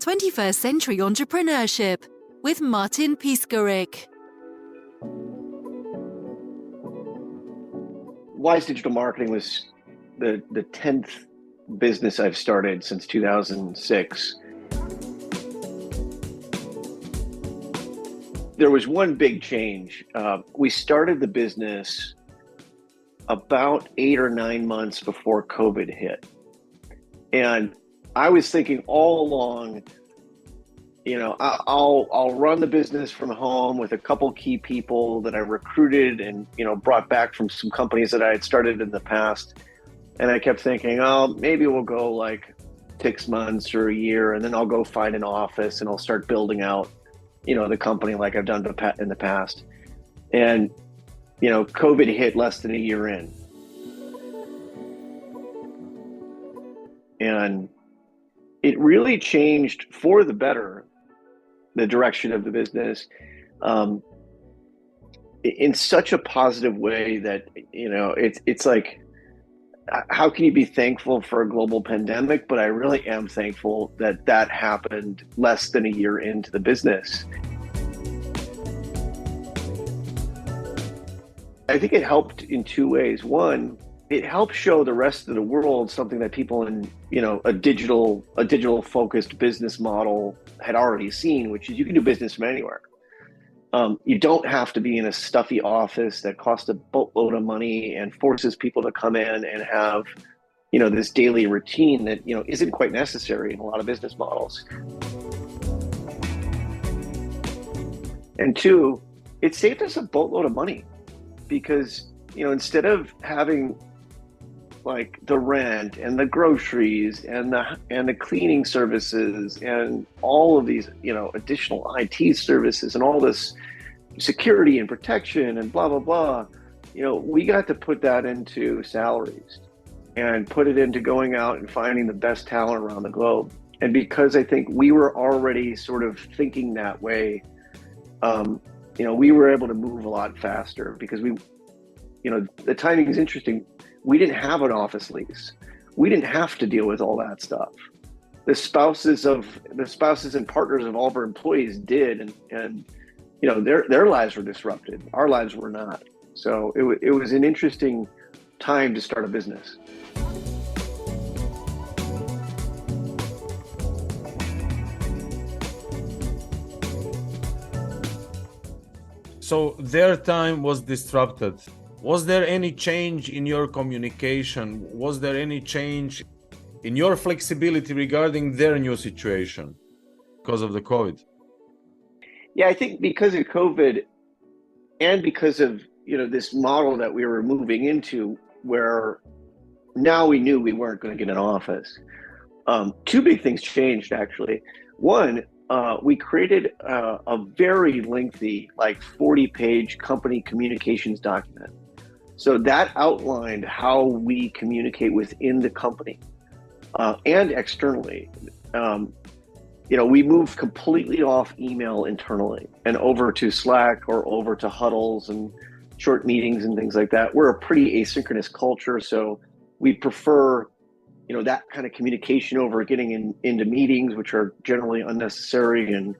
21st Century Entrepreneurship with Martin Piskarik. Wise Digital Marketing was the 10th business I've started since 2006. There was one big change. We started the business about 8 or 9 months before COVID hit. And I was thinking all along, I'll run the business from home with a couple key people that I recruited and, brought back from some companies that I had started in the past. And I kept thinking, maybe we'll go like 6 months or a year, and then I'll go find an office and I'll start building out, the company like I've done in the past. And, COVID hit less than a year in. And it really changed for the better, the direction of the business, in such a positive way that, it's like, how can you be thankful for a global pandemic? But I really am thankful that happened less than a year into the business. I think it helped in two ways. One, it helped show the rest of the world something that people in, a digital focused business model had already seen, which is you can do business from anywhere. You don't have to be in a stuffy office that costs a boatload of money and forces people to come in and have, this daily routine that, isn't quite necessary in a lot of business models. And two, it saved us a boatload of money because, instead of having like the rent and the groceries and the cleaning services and all of these, additional IT services and all this security and protection and blah, blah, blah, we got to put that into salaries and put it into going out and finding the best talent around the globe. And because I think we were already sort of thinking that way, we were able to move a lot faster because the timing is interesting. We didn't have an office lease. We didn't have to deal with all that stuff. The spouses and partners of all of our employees did, and their lives were disrupted. Our lives were not. So it was an interesting time to start a business. So their time was disrupted. Was there any change in your communication? Was there any change in your flexibility regarding their new situation because of the COVID? Yeah, I think because of COVID and because of, this model that we were moving into where now we knew we weren't going to get an office. Two big things changed, actually. One, we created a very lengthy, like 40-page company communications document. So that outlined how we communicate within the company and externally. We moved completely off email internally and over to Slack or over to huddles and short meetings and things like that. We're a pretty asynchronous culture, so we prefer, that kind of communication over getting into meetings, which are generally unnecessary and,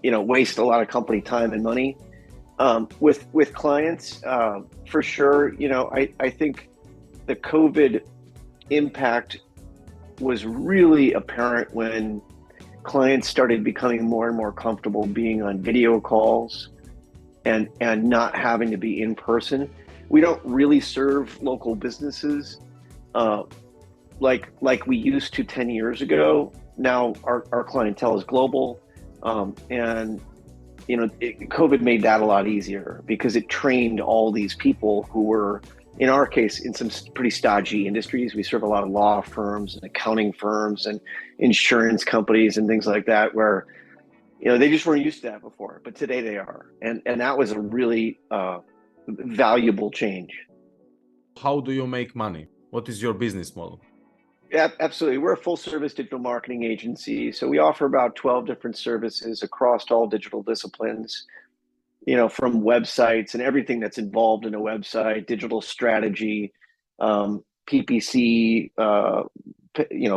waste a lot of company time and money. With clients, for sure, I think the COVID impact was really apparent when clients started becoming more and more comfortable being on video calls and not having to be in person. We don't really serve local businesses like we used to 10 years ago. Now our clientele is global, and COVID made that a lot easier because it trained all these people who were, in our case, in some pretty stodgy industries. We serve a lot of law firms and accounting firms and insurance companies and things like that where, they just weren't used to that before, but today they are. And that was a really valuable change. How do you make money? What is your business model? Yeah, absolutely. We're a full service digital marketing agency. So we offer about 12 different services across all digital disciplines, from websites and everything that's involved in a website, digital strategy, PPC,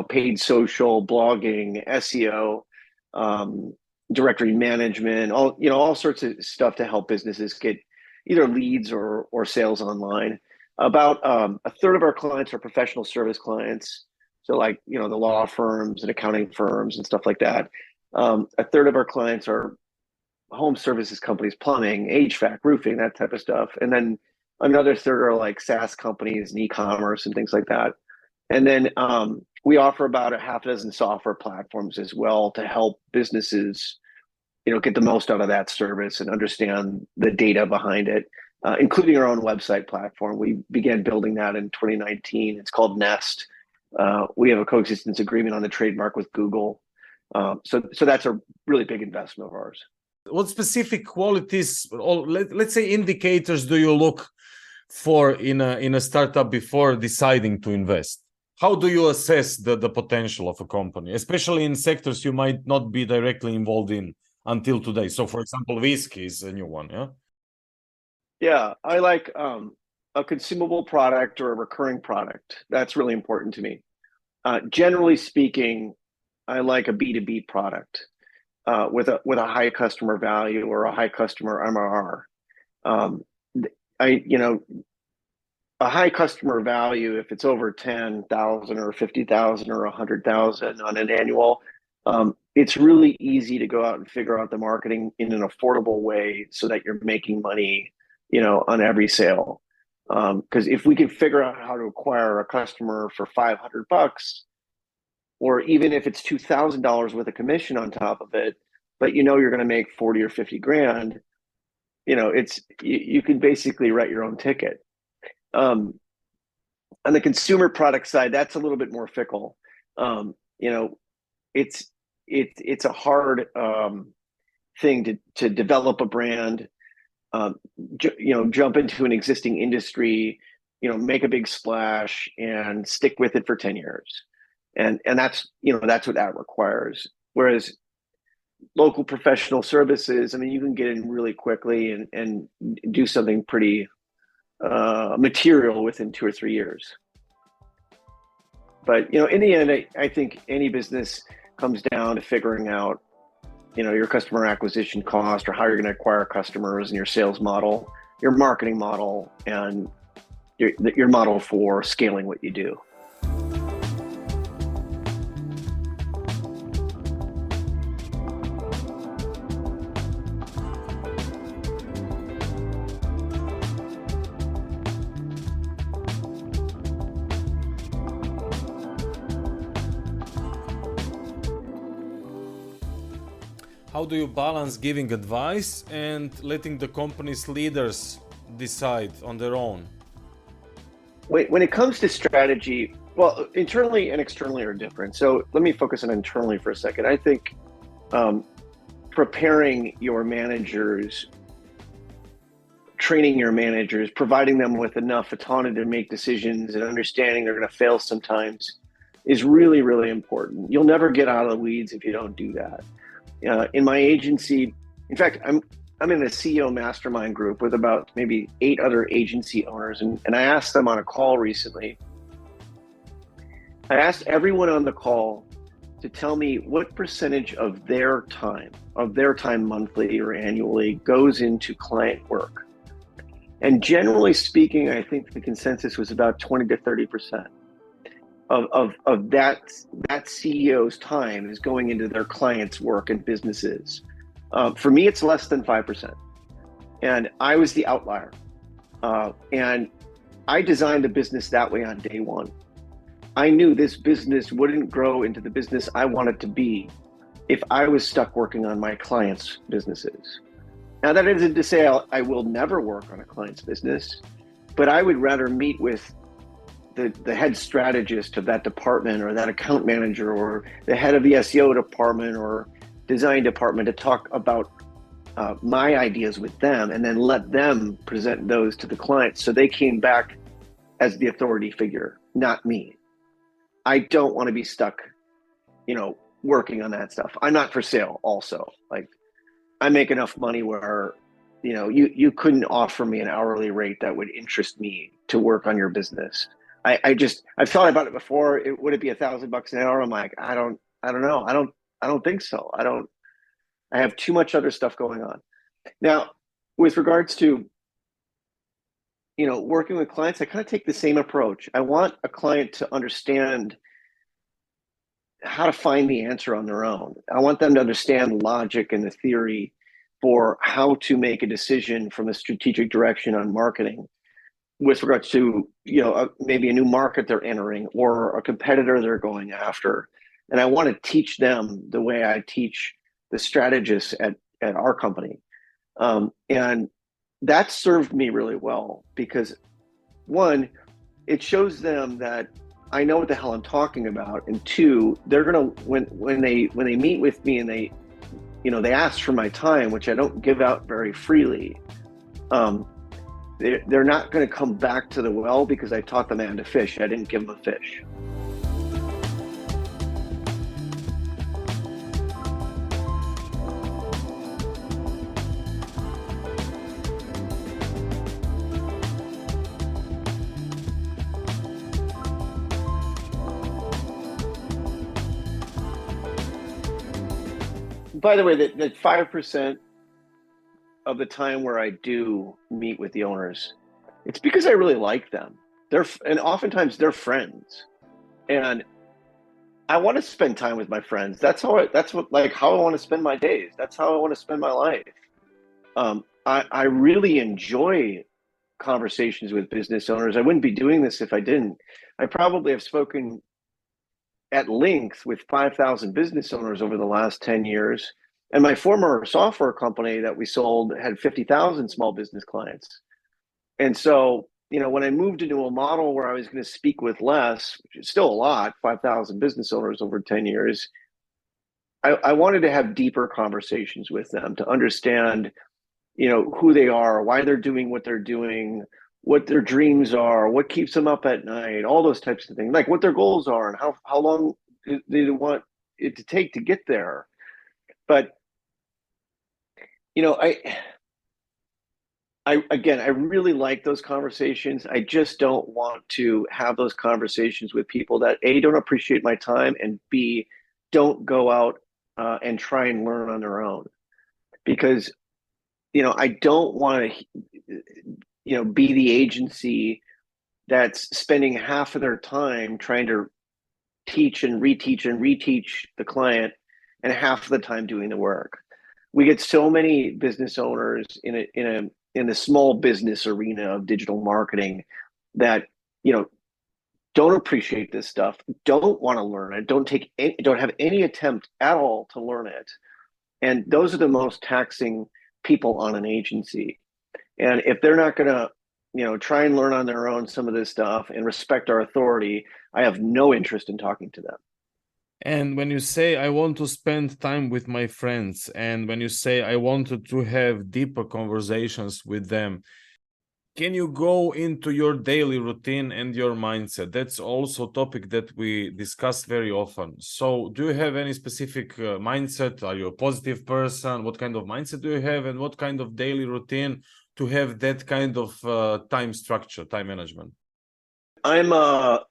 paid social, blogging, SEO, directory management, all sorts of stuff to help businesses get either leads or sales online. About a third of our clients are professional service clients, so like the law firms and accounting firms and stuff like that. A third of our clients are home services companies, plumbing, HVAC, roofing, that type of stuff, and then another third are like SaaS companies and e-commerce and things like that. And then we offer about a half a dozen software platforms as well to help businesses, get the most out of that service and understand the data behind it, including our own website platform. We began building that in 2019. It's called Nest. We have a coexistence agreement on the trademark with Google. So that's a really big investment of ours. What specific qualities, or let's say indicators, do you look for in a startup before deciding to invest? How do you assess the potential of a company, especially in sectors you might not be directly involved in until today? So, for example, whiskey is a new one, yeah? Yeah, I like a consumable product or a recurring product. That's really important to me. Generally speaking, I like a B2B product with a high customer value or a high customer MRR. A high customer value, if it's over 10,000 or 50,000 or 100,000 on an annual, it's really easy to go out and figure out the marketing in an affordable way so that you're making money, on every sale. Because if we can figure out how to acquire a customer for $500, or even if it's $2,000 with a commission on top of it, but you're going to make 40 or 50 grand, you can basically write your own ticket. On the consumer product side, that's a little bit more fickle. It's a hard thing to develop a brand, jump into an existing industry, make a big splash and stick with it for 10 years. And that's what that requires. Whereas local professional services, you can get in really quickly and do something pretty material within 2 or 3 years. But in the end, I think any business comes down to figuring out your customer acquisition cost, or how you're going to acquire customers, and your sales model, your marketing model, and your model for scaling what you do. How do you balance giving advice and letting the company's leaders decide on their own? When it comes to strategy, well, internally and externally are different. So let me focus on internally for a second. I think preparing your managers, training your managers, providing them with enough autonomy to make decisions and understanding they're going to fail sometimes is really, really important. You'll never get out of the weeds if you don't do that. In my agency, in fact, I'm in a CEO mastermind group with about maybe 8 other agency owners, and I asked them on a call recently. I asked everyone on the call to tell me what percentage of their time monthly or annually goes into client work. And generally speaking, I think the consensus was about 20 to 30%. Of that CEO's time is going into their clients' work and businesses. For me, it's less than 5%. And I was the outlier. And I designed the business that way on day one. I knew this business wouldn't grow into the business I wanted to be if I was stuck working on my clients' businesses. Now, that isn't to say I will never work on a client's business, but I would rather meet with the head strategist of that department, or that account manager, or the head of the SEO department or design department, to talk about my ideas with them, and then let them present those to the clients so they came back as the authority figure, not me. I don't want to be stuck, working on that stuff. I'm not for sale also. Like, I make enough money where, you couldn't offer me an hourly rate that would interest me to work on your business. I've thought about it before. Would it be $1,000 an hour? I'm like, I don't know. I don't think so. I have too much other stuff going on. Now, with regards to, working with clients, I kind of take the same approach. I want a client to understand how to find the answer on their own. I want them to understand logic and the theory for how to make a decision from a strategic direction on marketing with regards to, maybe a new market they're entering or a competitor they're going after. And I want to teach them the way I teach the strategists at our company. And that served me really well because, one, it shows them that I know what the hell I'm talking about, and two, they're gonna when they meet with me and they ask for my time, which I don't give out very freely. They're not going to come back to the well because I taught the man to fish. I didn't give them a fish. By the way, that 5% of the time where I do meet with the owners, it's because I really like them. And oftentimes they're friends, and I want to spend time with my friends. That's how I want to spend my days. That's how I want to spend my life. I really enjoy conversations with business owners. I wouldn't be doing this if I didn't. I probably have spoken at length with 5,000 business owners over the last 10 years. And my former software company that we sold had 50,000 small business clients. And so, when I moved into a model where I was going to speak with less, which is still a lot, 5,000 business owners over 10 years, I wanted to have deeper conversations with them to understand, who they are, why they're doing what they're doing, what their dreams are, what keeps them up at night, all those types of things, like what their goals are and how long they want it to take to get there. But, I really like those conversations. I just don't want to have those conversations with people that A, don't appreciate my time, and B, don't go out and try and learn on their own. Because, I don't want to, be the agency that's spending half of their time trying to teach and reteach the client and half of the time doing the work. We get so many business owners in the small business arena of digital marketing that, don't appreciate this stuff, don't want to learn it, don't have any attempt at all to learn it. And those are the most taxing people on an agency. And if they're not going to, try and learn on their own some of this stuff and respect our authority, I have no interest in talking to them. And when you say, I want to spend time with my friends, and when you say, I wanted to have deeper conversations with them, can you go into your daily routine and your mindset? That's also a topic that we discuss very often. So do you have any specific mindset? Are you a positive person? What kind of mindset do you have? And what kind of daily routine to have that kind of time structure, time management? I'm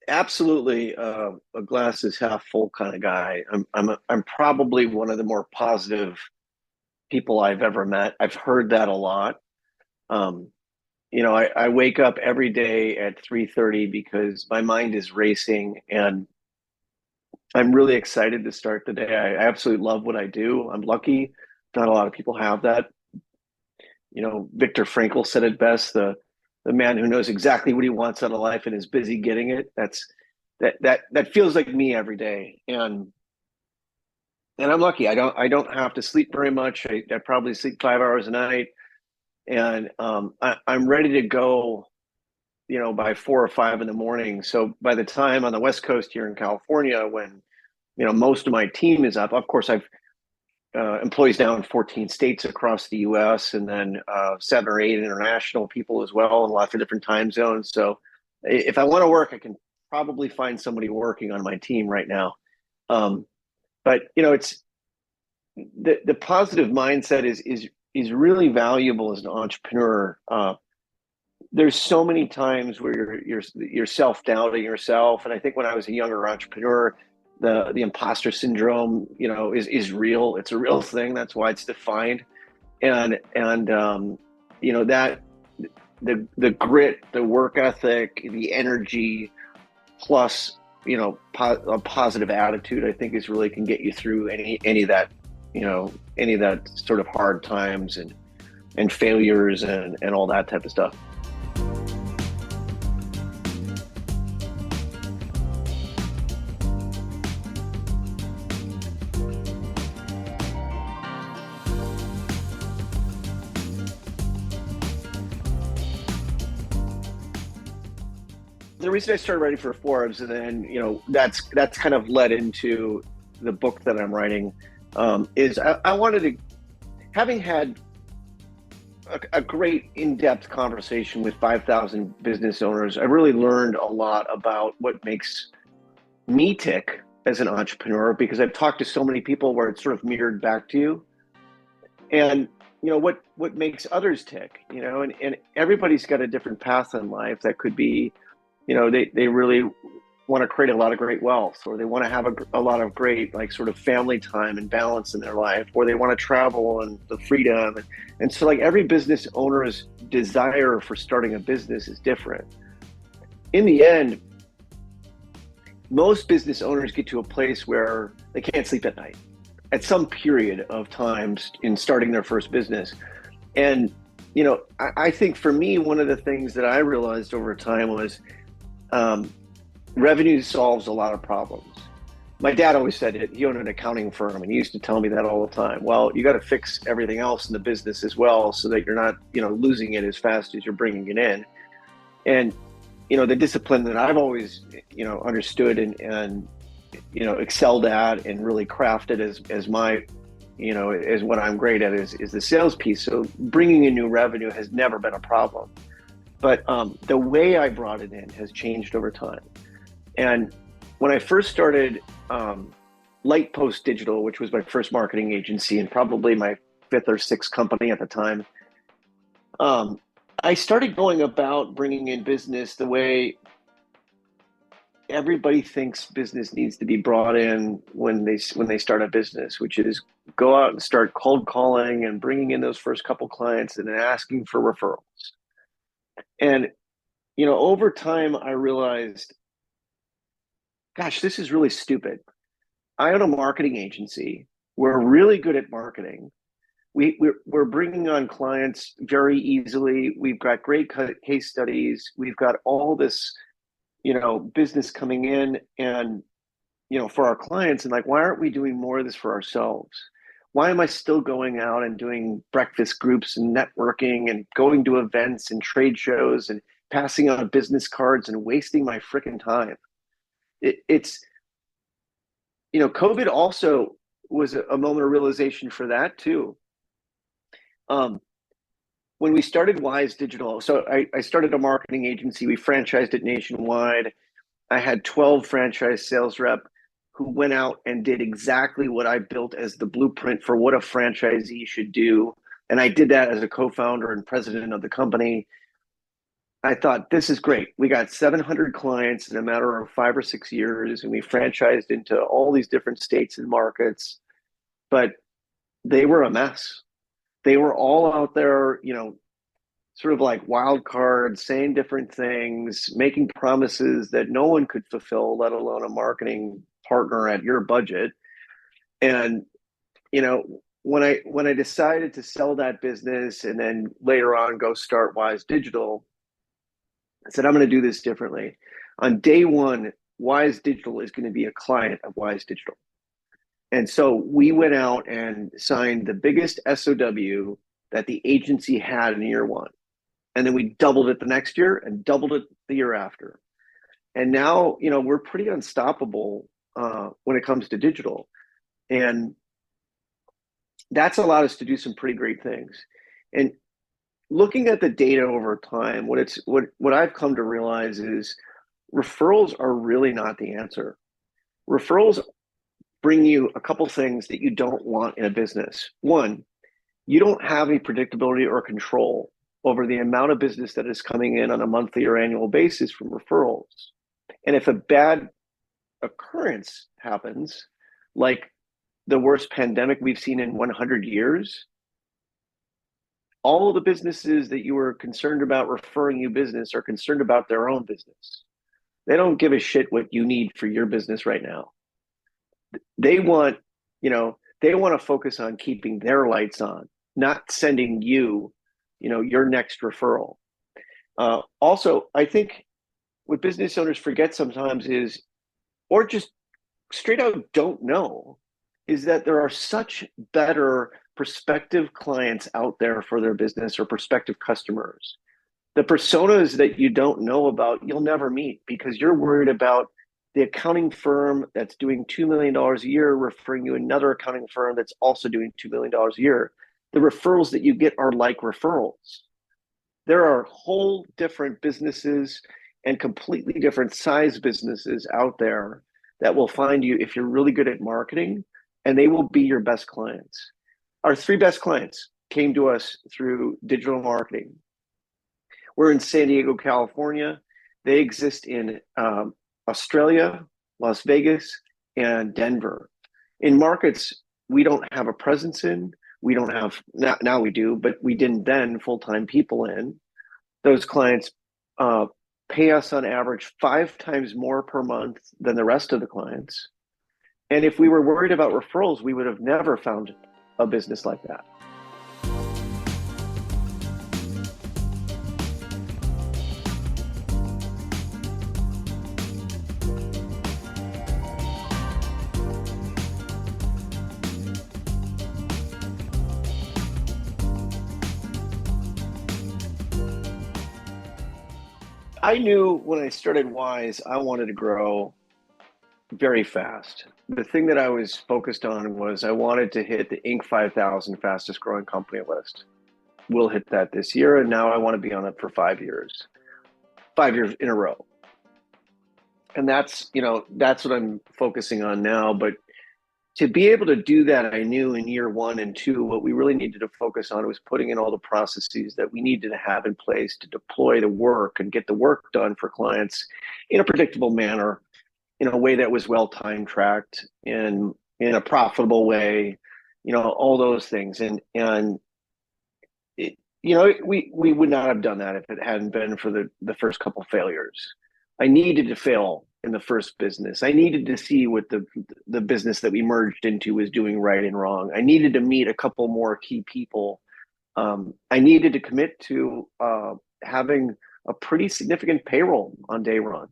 absolutely a glass is half full kind of guy. I'm probably one of the more positive people I've ever met. I've heard that a lot. I wake up every day at 3:30 because my mind is racing and I'm really excited to start the day. I absolutely love what I do. I'm lucky. Not a lot of people have that. Viktor Frankl said it best, the man who knows exactly what he wants out of life and is busy getting it. That feels like me every day. And I'm lucky. I don't have to sleep very much. I probably sleep 5 hours a night. And I'm ready to go, by 4 or 5 in the morning. So by the time on the West Coast here in California, when, most of my team is up, of course, I've employees now in 14 states across the US, and then 7 or 8 international people as well in lots of different time zones. So if I want to work, I can probably find somebody working on my team right now. But it's the positive mindset is really valuable as an entrepreneur. There's so many times where you're self-doubting yourself. And I think when I was a younger entrepreneur, the imposter syndrome, is real. It's a real thing. That's why it's defined. And that the grit, the work ethic, the energy, plus a positive attitude, I think is really can get you through any of that, any of that sort of hard times and failures and all that type of stuff. The reason I started writing for Forbes, and then that's kind of led into the book that I'm writing, is I wanted to, having had a great in-depth conversation with 5,000 business owners, I really learned a lot about what makes me tick as an entrepreneur, because I've talked to so many people where it's sort of mirrored back to you, and what makes others tick, and everybody's got a different path in life. That could be, they really want to create a lot of great wealth, or they want to have a lot of great, like, sort of family time and balance in their life, or they want to travel and the freedom. And so, like, every business owner's desire for starting a business is different. In the end, most business owners get to a place where they can't sleep at night at some period of times in starting their first business. And, I think for me, one of the things that I realized over time was, revenue solves a lot of problems. My dad always said it. He owned an accounting firm, and he used to tell me that all the time. Well, you got to fix everything else in the business as well, so that you're not, losing it as fast as you're bringing it in. And, the discipline that I've always, understood and excelled at and really crafted as my, as what I'm great at is the sales piece. So bringing in new revenue has never been a problem. But the way I brought it in has changed over time. And when I first started Light Post Digital, which was my first marketing agency and probably my fifth or sixth company at the time, I started going about bringing in business the way everybody thinks business needs to be brought in when they start a business, which is go out and start cold calling and bringing in those first couple clients and then asking for referrals. And, over time, I realized, gosh, this is really stupid. I own a marketing agency. We're really good at marketing. We're bringing on clients very easily. We've got great case studies. We've got all this, business coming in and, for our clients. And, like, why aren't we doing more of this for ourselves? Why am I still going out and doing breakfast groups and networking and going to events and trade shows and passing out business cards and wasting my freaking time? It's COVID also was a moment of realization for that too. When we started Wise Digital, so I started a marketing agency. We franchised it nationwide. I had 12 franchise sales rep who went out and did exactly what I built as the blueprint for what a franchisee should do. And I did that as a co-founder and president of the company. I thought, this is great. We got 700 clients in a matter of 5 or 6 years, and we franchised into all these different states and markets, but they were a mess. They were all out there, sort of like wild cards, saying different things, making promises that no one could fulfill, let alone a marketing partner at your budget. And, when I decided to sell that business and then later on go start Wise Digital, I said, I'm going to do this differently. On day one, Wise Digital is going to be a client of Wise Digital. And so we went out and signed the biggest SOW that the agency had in year one. And then we doubled it the next year and doubled it the year after. And now, we're pretty unstoppable when it comes to digital. And that's allowed us to do some pretty great things. And looking at the data over time, what I've come to realize is referrals are really not the answer. Referrals bring you a couple things that you don't want in a business. One, you don't have any predictability or control over the amount of business that is coming in on a monthly or annual basis from referrals. And if a bad occurrence happens, like the worst pandemic we've seen in 100 years, all of the businesses that you were concerned about referring you business are concerned about their own business. They don't give a shit what you need for your business right now. They want, they want to focus on keeping their lights on, not sending you, your next referral. Also, I think what business owners forget sometimes is, or just straight out don't know, is that there are such better prospective clients out there for their business, or prospective customers. The personas that you don't know about, you'll never meet, because you're worried about the accounting firm that's doing $2 million a year referring you another accounting firm that's also doing $2 million a year. The referrals that you get are like referrals. There are whole different businesses and completely different size businesses out there that will find you if you're really good at marketing, and they will be your best clients. Our 3 best clients came to us through digital marketing. We're in San Diego, California. They exist in Australia, Las Vegas, and Denver. In markets we don't have a presence in, we don't have, now we do, but we didn't then, full-time people in. Those clients pay us on average 5 times more per month than the rest of the clients. And if we were worried about referrals, we would have never found a business like that. I knew when I started Wise, I wanted to grow very fast. The thing that I was focused on was I wanted to hit the Inc. 5000 fastest growing company list. We'll hit that this year, and now I want to be on it for 5 years. 5 years in a row. And that's what I'm focusing on now. But to be able to do that, I knew in year 1 and 2, what we really needed to focus on was putting in all the processes that we needed to have in place to deploy the work and get the work done for clients in a predictable manner, in a way that was well time tracked, in a profitable way, all those things. And we would not have done that if it hadn't been for the first couple failures. I needed to fail in the first business. I needed to see what the business that we merged into was doing right and wrong. I needed to meet a couple more key people. I needed to commit to having a pretty significant payroll on day one.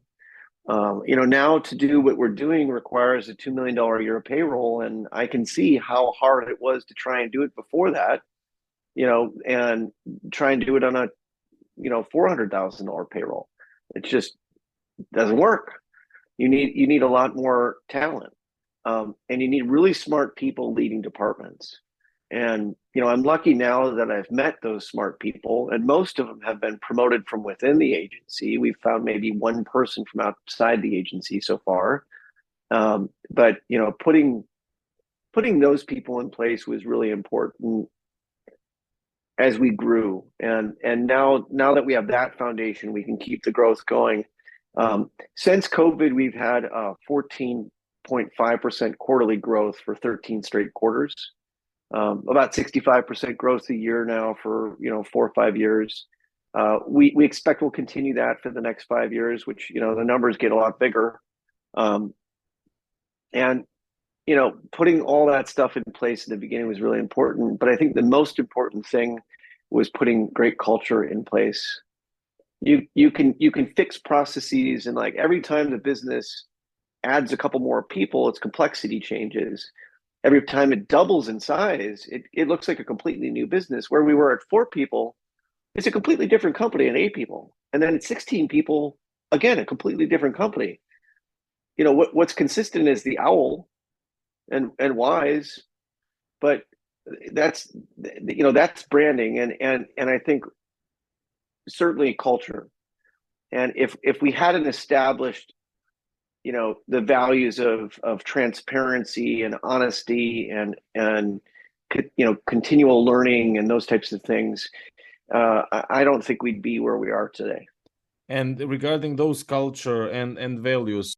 Now to do what we're doing requires a $2 million a year payroll, and I can see how hard it was to try and do it before that, and try and do it on a, $400,000 payroll. It just doesn't work. You need a lot more talent, and you need really smart people leading departments. And I'm lucky now that I've met those smart people, and most of them have been promoted from within the agency. We've found maybe one person from outside the agency so far, but putting those people in place was really important as we grew. And now that we have that foundation, we can keep the growth going. Since COVID, we've had 14.5% quarterly growth for 13 straight quarters. About 65% growth a year now for 4 or 5 years. We expect we'll continue that for the next 5 years, which the numbers get a lot bigger. And putting all that stuff in place in the beginning was really important. But I think the most important thing was putting great culture in place. You can fix processes, and like every time the business adds a couple more people, its complexity changes. Every time it doubles in size, it looks like a completely new business. Where we were at 4 people, it's a completely different company at 8 people. And then at 16 people, again, a completely different company. What's consistent is the owl and Wise, but that's branding and I think certainly culture. And if we hadn't established the values of transparency and honesty and continual learning and those types of things, I don't think we'd be where we are today. And regarding those culture and values,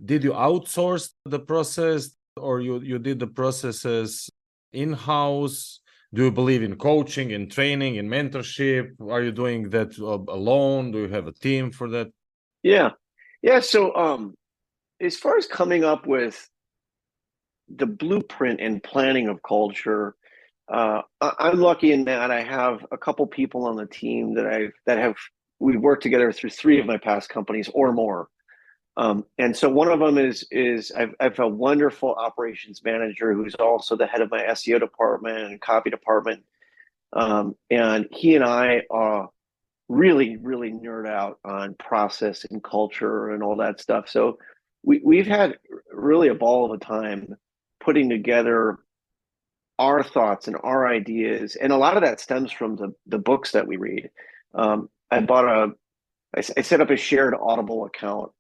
Did you outsource the process, or you did the processes in-house? Do you believe in coaching, in training, in mentorship? Are you doing that alone? Do you have a team for that? Yeah. So as far as coming up with the blueprint and planning of culture, I'm lucky in that I have a couple people on the team we've worked together through 3 of my past companies or more. And so one of them is I've a wonderful operations manager who's also the head of my SEO department and copy department. And he and I are really, really nerd out on process and culture and all that stuff. So we've had really a ball of a time putting together our thoughts and our ideas. And a lot of that stems from the books that we read. I set up a shared Audible account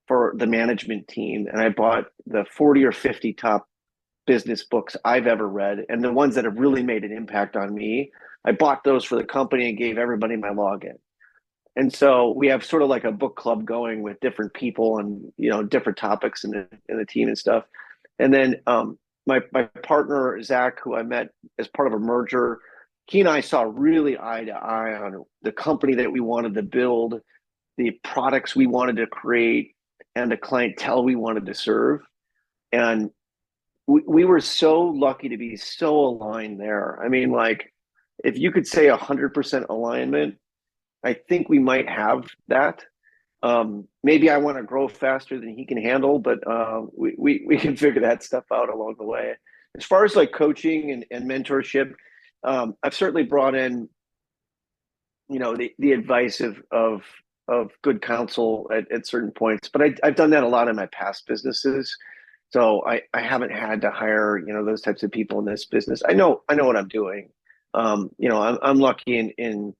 for the management team, and I bought the 40 or 50 top business books I've ever read, and the ones that have really made an impact on me. I bought those for the company and gave everybody my login. And so we have sort of like a book club going with different people and different topics in the team and stuff. And then my partner Zach, who I met as part of a merger, he and I saw really eye to eye on the company that we wanted to build, the products we wanted to create, and the clientele we wanted to serve. And we were so lucky to be so aligned there. I mean, like, if you could say 100% alignment, I think we might have that. Maybe I want to grow faster than he can handle, but we can figure that stuff out along the way. As far as like coaching and mentorship, I've certainly brought in, the advice of good counsel at certain points, but I've done that a lot in my past businesses. So I haven't had to hire, those types of people in this business. I know what I'm doing. I'm lucky in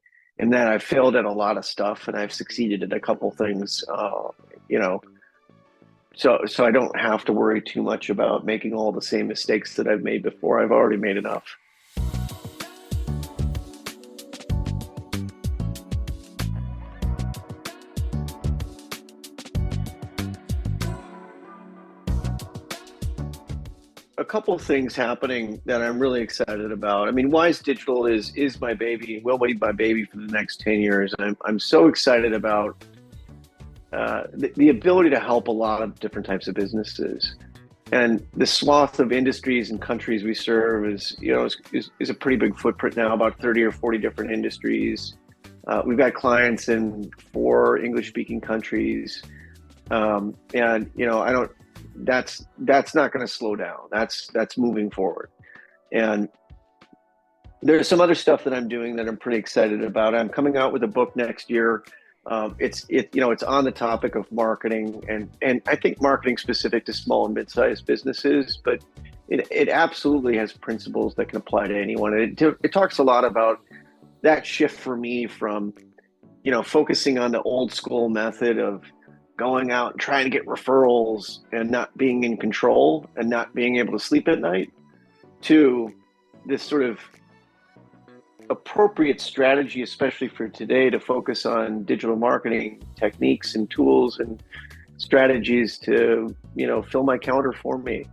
that I've failed at a lot of stuff and I've succeeded at a couple things, so I don't have to worry too much about making all the same mistakes that I've made before. I've already made enough. A couple of things happening that I'm really excited about. I mean, Wise Digital is my baby, will be my baby for the next 10 years. And I'm so excited about the ability to help a lot of different types of businesses. And the swath of industries and countries we serve is a pretty big footprint now, about 30 or 40 different industries. We've got clients in 4 English-speaking countries. That's not going to slow down. That's moving forward. And there's some other stuff that I'm doing that I'm pretty excited about. I'm coming out with a book next year. It's on the topic of marketing and I think marketing specific to small and mid-sized businesses, but it absolutely has principles that can apply to anyone. And it talks a lot about that shift for me from, focusing on the old school method of going out and trying to get referrals and not being in control and not being able to sleep at night, to this sort of appropriate strategy, especially for today, to focus on digital marketing techniques and tools and strategies to, fill my calendar for me.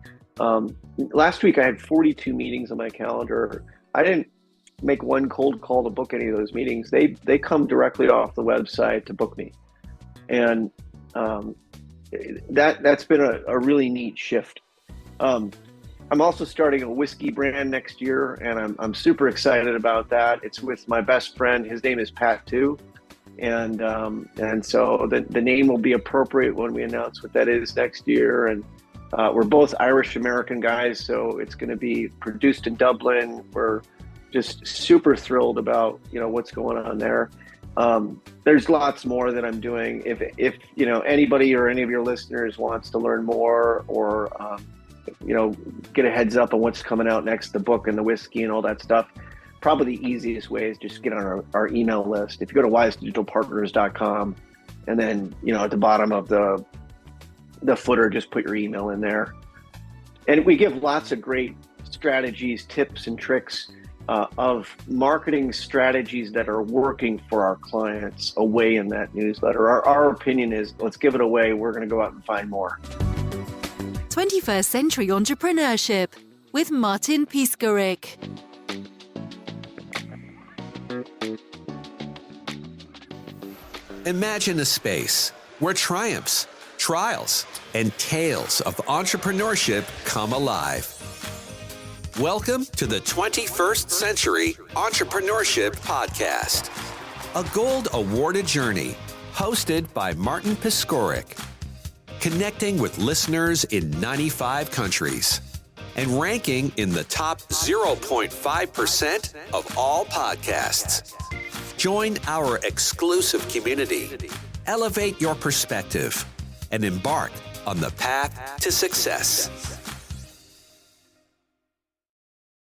Last week I had 42 meetings on my calendar. I didn't make one cold call to book any of those meetings. They come directly off the website to book me. And that's been a really neat shift. I'm also starting a whiskey brand next year, and I'm super excited about that. It's with my best friend. His name is Pat too, and so the name will be appropriate when we announce what that is next year. And we're both Irish American guys, so it's going to be produced in Dublin. We're just super thrilled about what's going on there. There's lots more that I'm doing. If anybody or any of your listeners wants to learn more or get a heads up on what's coming out next, the book and the whiskey and all that stuff, probably the easiest way is just get on our email list. If you go to wisedigitalpartners.com and then at the bottom of the footer, just put your email in there. And we give lots of great strategies, tips and tricks of marketing strategies that are working for our clients away in that newsletter. Our opinion is, let's give it away. We're going to go out and find more. 21st Century Entrepreneurship with Martin Piskarik. Imagine a space where triumphs, trials, and tales of entrepreneurship come alive. Welcome to the 21st Century Entrepreneurship Podcast, a gold awarded journey hosted by Martin Piskarik, connecting with listeners in 95 countries and ranking in the top 0.5% of all podcasts. Join our exclusive community, elevate your perspective, and embark on the path to success.